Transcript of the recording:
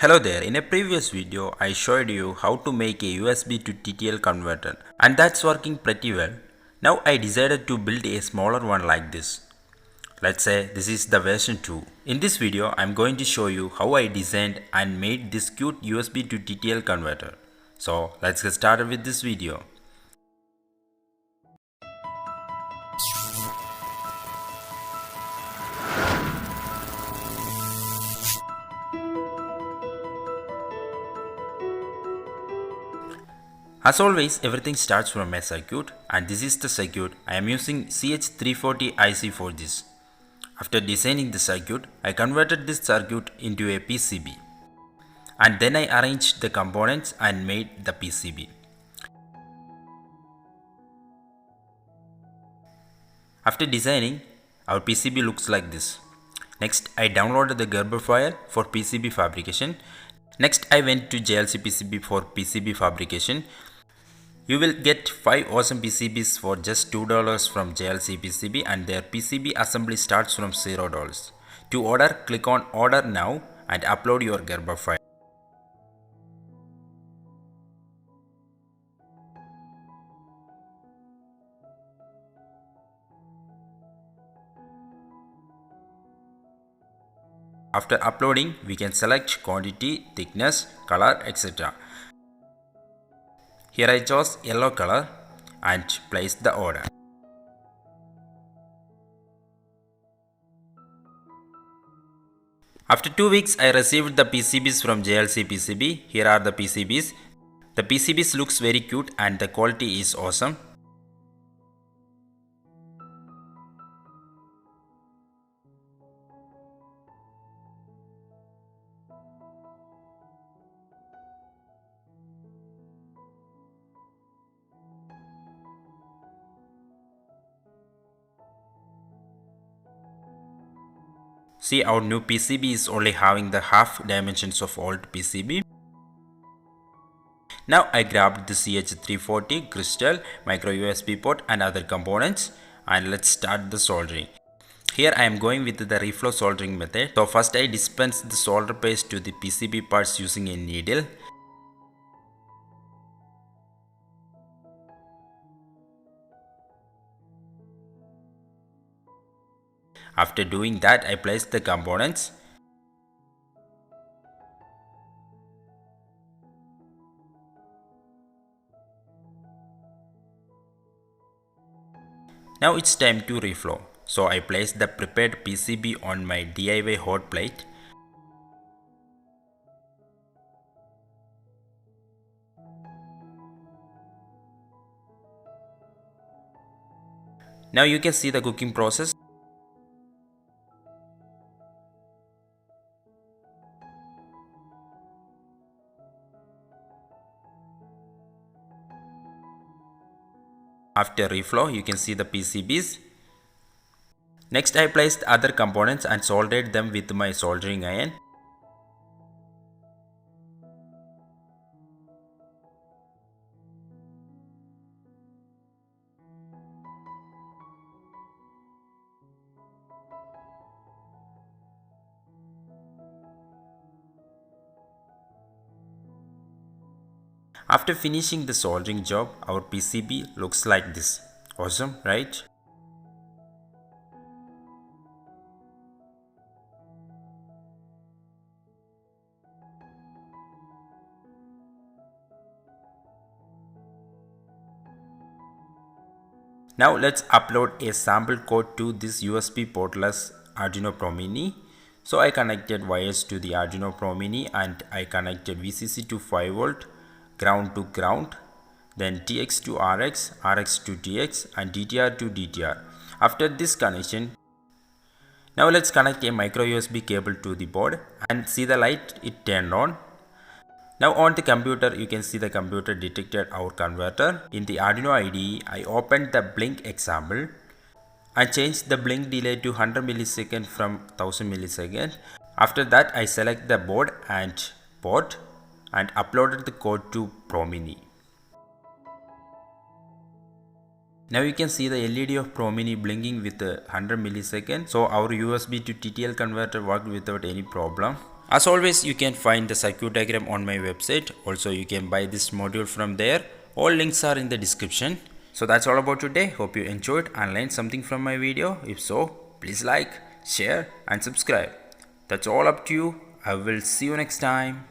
Hello there, in a previous video I showed you how to make a USB to TTL converter and that's working pretty well. Now I decided to build a smaller one like this. Let's say this is the version 2. In this video I am going to show you how I designed and made this cute USB to TTL converter. So let's get started with this video. As always, everything starts from a circuit and this is the circuit. I am using CH340 IC for this. After designing the circuit, I converted this circuit into a PCB and then I arranged the components and made the PCB. After designing, our PCB looks like this. Next, I downloaded the Gerber file for PCB fabrication. Next, I went to Jlcpcb for PCB fabrication. You will get 5 awesome PCBs for just $2 from Jlcpcb and their PCB assembly starts from $0. To order, click on order now and upload your Gerber file. After uploading, we can select quantity, thickness, color, etc. Here I chose yellow color and place the order. After 2 weeks, I received the PCBs from Jlcpcb. Here are the PCBs. The PCBs looks very cute and the quality is awesome. See, our new PCB is only having the half dimensions of old PCB. Now I grabbed the CH340 crystal, micro USB port and other components and let's start the soldering. Here I am going with the reflow soldering method. So first I dispense the solder paste to the PCB parts using a needle. After doing that, I place the components. Now it's time to reflow. So I place the prepared PCB on my DIY hot plate. Now you can see the cooking process. After reflow, you can see the PCBs. Next, I placed other components and soldered them with my soldering iron. After finishing the soldering job, our PCB looks like this. Awesome, right? Now let's upload a sample code to this USB portless Arduino Pro Mini. So I connected wires to the Arduino Pro Mini and I connected VCC to 5 volt, ground to ground, then TX to RX, RX to TX and DTR to DTR. After this connection, now let's connect a micro USB cable to the board and see the light, it turned on. Now on the computer, you can see the computer detected our converter. In the Arduino IDE, I opened the blink example. I changed the blink delay to 100 millisecond from 1000 millisecond. After that, I select the board and port and uploaded the code to Pro Mini. Now you can see the LED of Pro Mini blinking with 100 milliseconds. So our USB to TTL converter worked without any problem. As always, you can find the circuit diagram on my website. Also, you can buy this module from there. All links are in the description. So that's all about today. Hope you enjoyed and learned something from my video. If so, please like, share and subscribe. That's all up to you. I will see you next time.